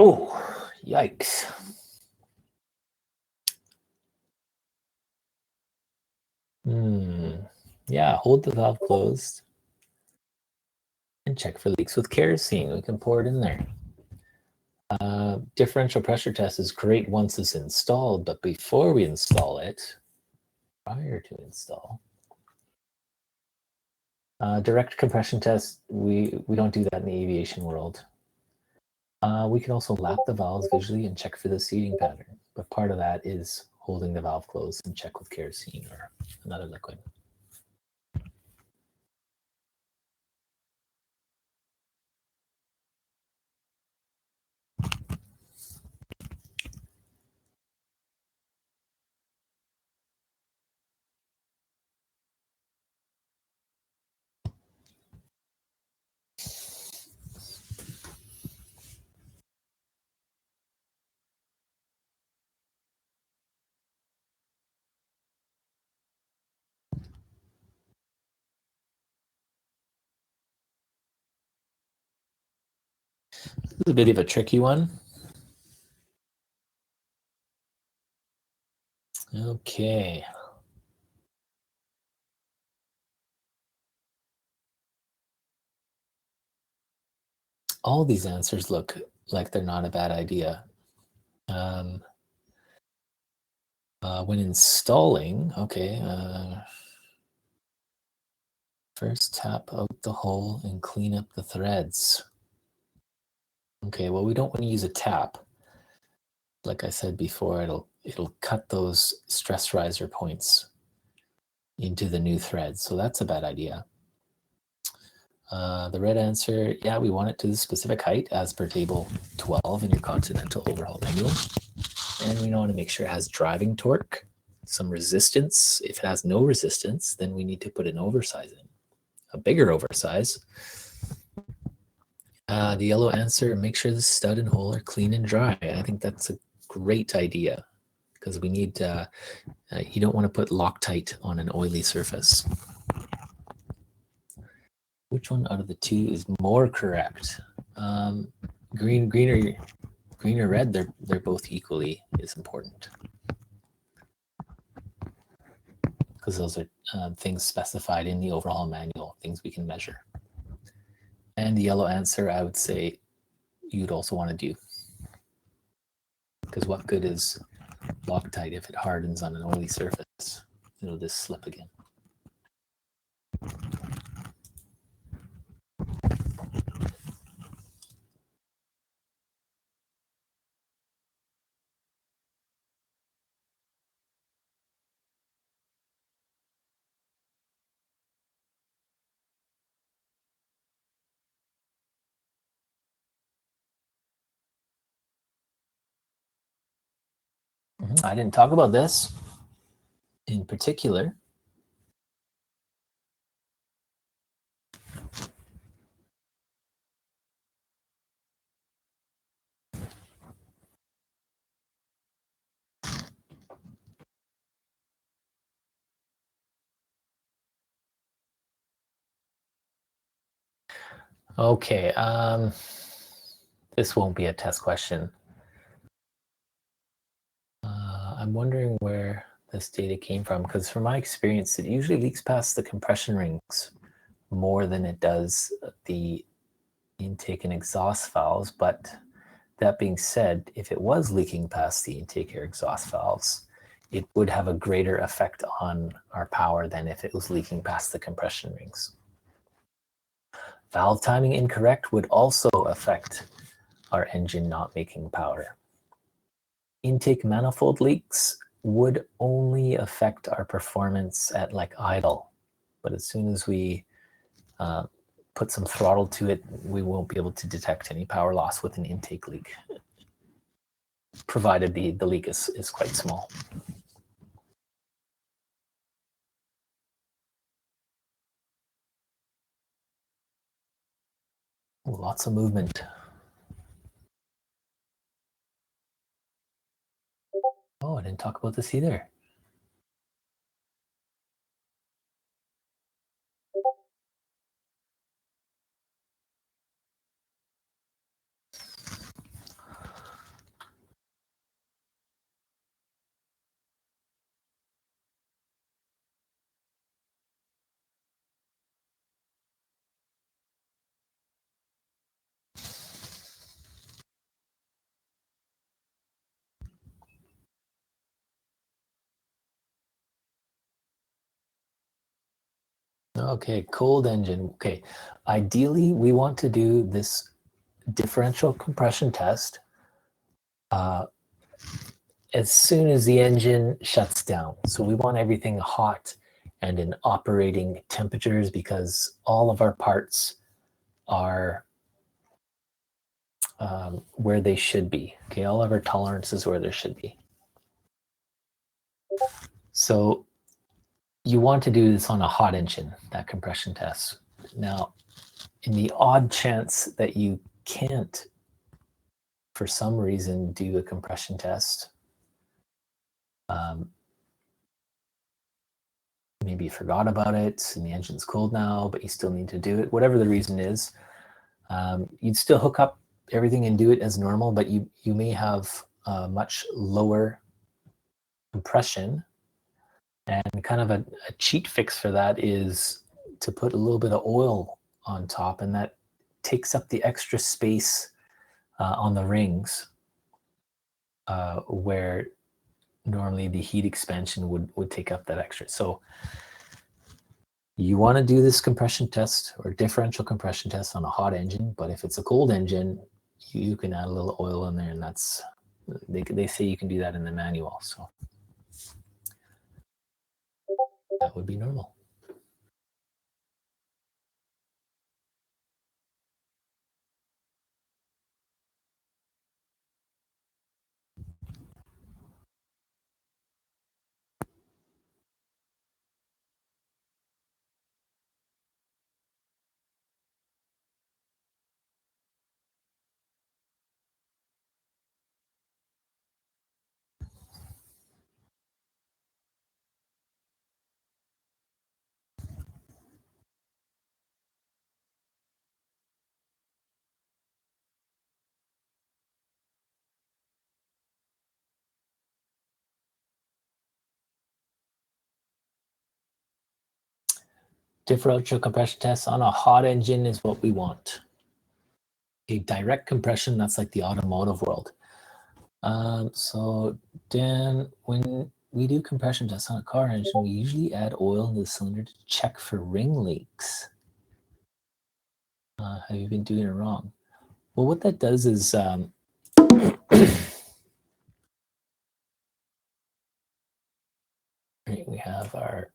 Oh, yikes. Yeah, hold the valve closed and check for leaks with kerosene. We can pour it in there. Differential pressure test is great once it's installed, but before we install it, prior to install, direct compression test, we don't do that in the aviation world. We can also lap the valves visually and check for the seating pattern, but part of that is holding the valve closed and check with kerosene or another liquid. This is a bit of a tricky one. Okay. All these answers look like they're not a bad idea. When installing, okay, first tap out the hole and clean up the threads. Okay, well, we don't want to use a tap. Like I said before, it'll cut those stress riser points into the new threads, so that's a bad idea. The red answer, yeah, we want it to the specific height as per table 12 in your Continental Overhaul Manual. And we want to make sure it has driving torque, some resistance. If it has no resistance, then we need to put an oversize in, a bigger oversize. The yellow answer, make sure the stud and hole are clean and dry. I think that's a great idea because we need, you don't want to put Loctite on an oily surface. Which one out of the two is more correct? Green or red, they're both equally as important. Because those are things specified in the overhaul manual, things we can measure. And the yellow answer, I would say you'd also want to do. Because what good is Loctite if it hardens on an oily surface? It'll just slip again. I didn't talk about this in particular. Okay, this won't be a test question. I'm wondering where this data came from, because from my experience, it usually leaks past the compression rings more than it does the intake and exhaust valves. But that being said, if it was leaking past the intake or exhaust valves, it would have a greater effect on our power than if it was leaking past the compression rings. Valve timing incorrect would also affect our engine not making power. Intake manifold leaks would only affect our performance at like idle, but as soon as we put some throttle to it, we won't be able to detect any power loss with an intake leak, provided the leak is quite small. Lots of movement. Oh, I didn't talk about this either. Okay, cold engine. Okay, ideally we want to do this differential compression test as soon as the engine shuts down. So we want everything hot and in operating temperatures because all of our parts are where they should be. Okay, all of our tolerances where they should be. So you want to do this on a hot engine, that compression test. Now, in the odd chance that you can't, for some reason, do a compression test, maybe you forgot about it and the engine's cold now, but you still need to do it, whatever the reason is, you'd still hook up everything and do it as normal, but you may have much lower compression. And kind of a cheat fix for that is to put a little bit of oil on top, and that takes up the extra space on the rings where normally the heat expansion would take up that extra. So you want to do this compression test or differential compression test on a hot engine, but if it's a cold engine, you can add a little oil in there, and that's they say you can do that in the manual. So that would be normal. Differential compression tests on a hot engine is what we want. Okay, direct compression, that's like the automotive world. So Dan, when we do compression tests on a car engine, we usually add oil in the cylinder to check for ring leaks. Have you been doing it wrong? Well, what that does is right, we have our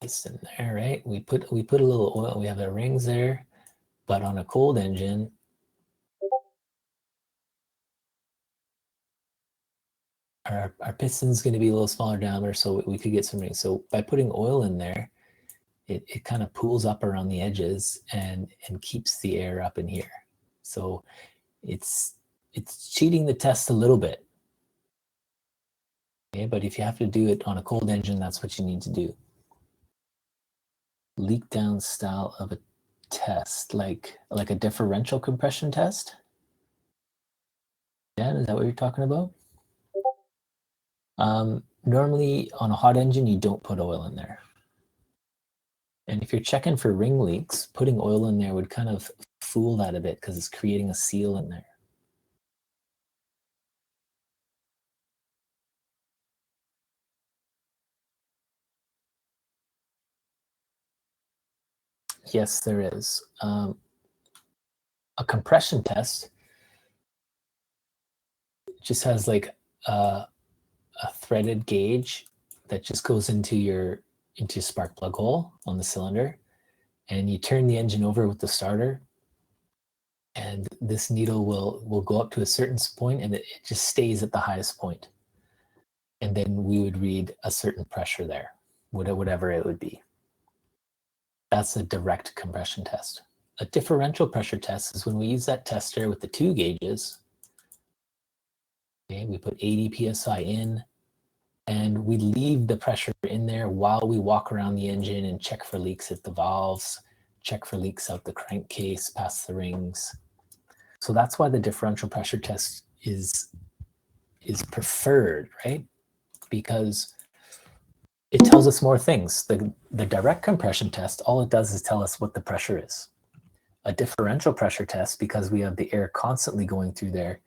piston there, right? We put a little oil. We have the rings there, but on a cold engine, our piston's going to be a little smaller diameter, so we could get some rings. So by putting oil in there, it kind of pools up around the edges and keeps the air up in here. So it's cheating the test a little bit. Okay, but if you have to do it on a cold engine, that's what you need to do. Leak down style of a test, like a differential compression test. Dan, is that what you're talking about? Normally on a hot engine, you don't put oil in there. And if you're checking for ring leaks, putting oil in there would kind of fool that a bit because it's creating a seal in there. Yes, there is. A compression test just has like a threaded gauge that just goes into your spark plug hole on the cylinder, and you turn the engine over with the starter, and this needle will go up to a certain point, and it just stays at the highest point. And then we would read a certain pressure there, whatever it would be. That's a direct compression test. A differential pressure test is when we use that tester with the two gauges. Okay, we put 80 psi in, and we leave the pressure in there while we walk around the engine and check for leaks at the valves, check for leaks out the crankcase, past the rings. So that's why the differential pressure test is preferred, right? Because it tells us more things. The direct compression test, all it does is tell us what the pressure is. A differential pressure test, because we have the air constantly going through there,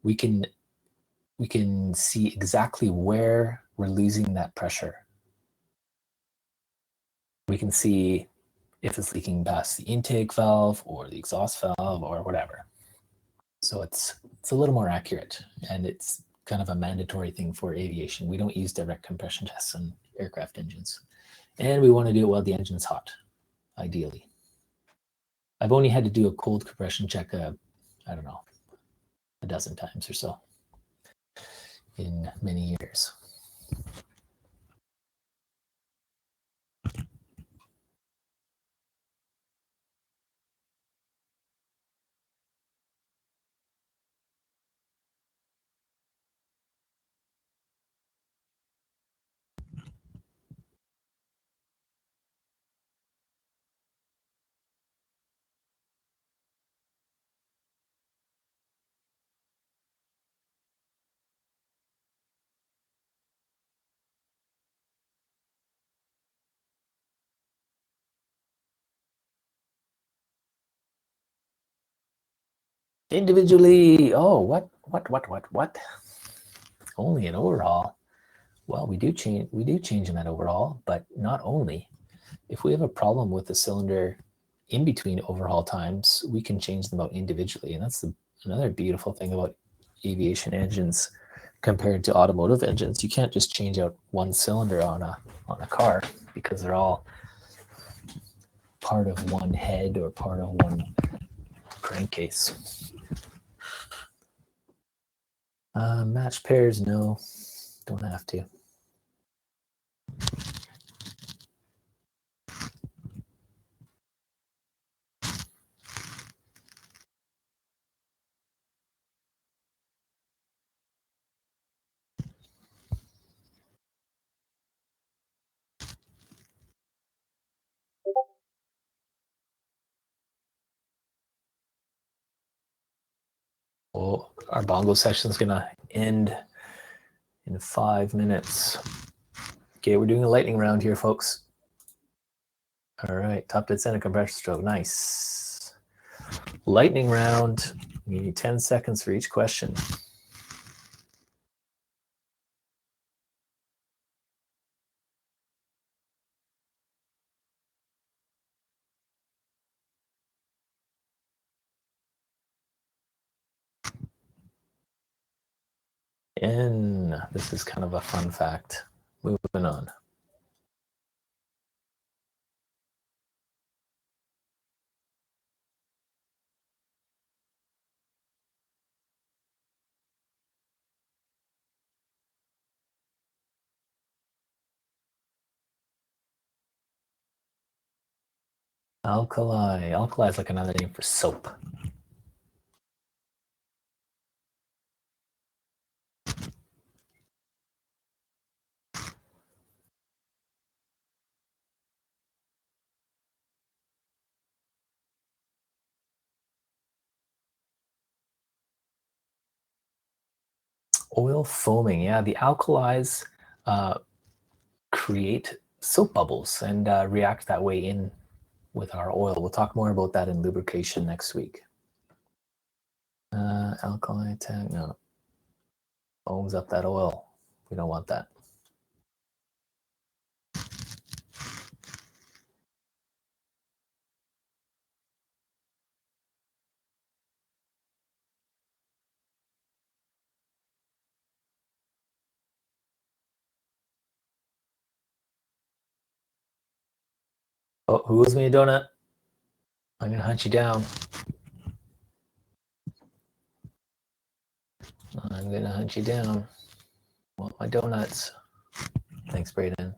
we can see exactly where we're losing that pressure. we can see if it's leaking past the intake valve or the exhaust valve or whatever. So it's a little more accurate, and it's kind of a mandatory thing for aviation. We don't use direct compression tests on aircraft engines. And we want to do it while the engine's hot, ideally. I've only had to do a cold compression check, I don't know, a dozen times or so in many years. Individually, oh, what? Only an overhaul. Well, we do change them at overhaul, but not only. If we have a problem with the cylinder in between overhaul times, we can change them out individually. And that's another beautiful thing about aviation engines compared to automotive engines. You can't just change out one cylinder on a car because they're all part of one head or part of one crankcase. Match pairs, no, don't have to. Oh, our bongo session is gonna end in 5 minutes. Okay, we're doing a lightning round here, folks. All right, top dead center compression stroke, nice. Lightning round, you need 10 seconds for each question. And this is kind of a fun fact. Moving on. Alkali. Alkali is like another name for soap. Oil foaming. Yeah, the alkalis create soap bubbles and react that way in with our oil. We'll talk more about that in lubrication next week. Alkali tag, no. Foams up that oil. We don't want that. Oh, who owes me a donut? I'm gonna hunt you down. I'm gonna hunt you down. Want my donuts. Thanks, Brayden.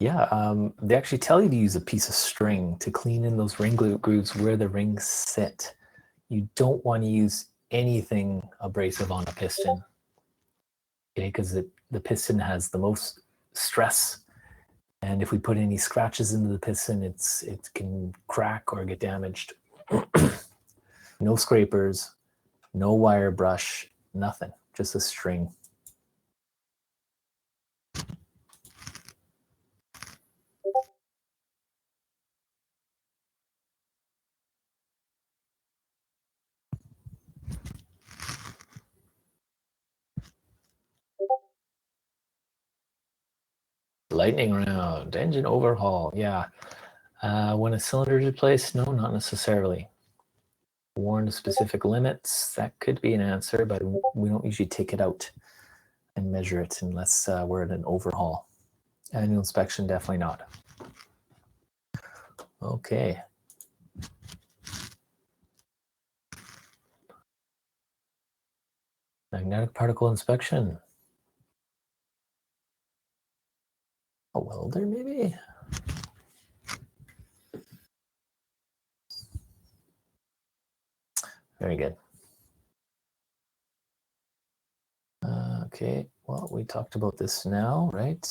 Yeah, they actually tell you to use a piece of string to clean in those ring grooves where the rings sit. You don't want to use anything abrasive on a piston, okay? Because the piston has the most stress, and if we put any scratches into the piston, it can crack or get damaged. No scrapers, no wire brush, nothing, just a string. lightning round. Engine overhaul. Yeah. When a cylinder is replaced, no, not necessarily. Warn of specific limits. That could be an answer, but we don't usually take it out and measure it unless we're at an overhaul. Annual inspection, definitely not. Okay. Magnetic particle inspection. A welder, maybe? Very good. Okay, well, we talked about this now, right?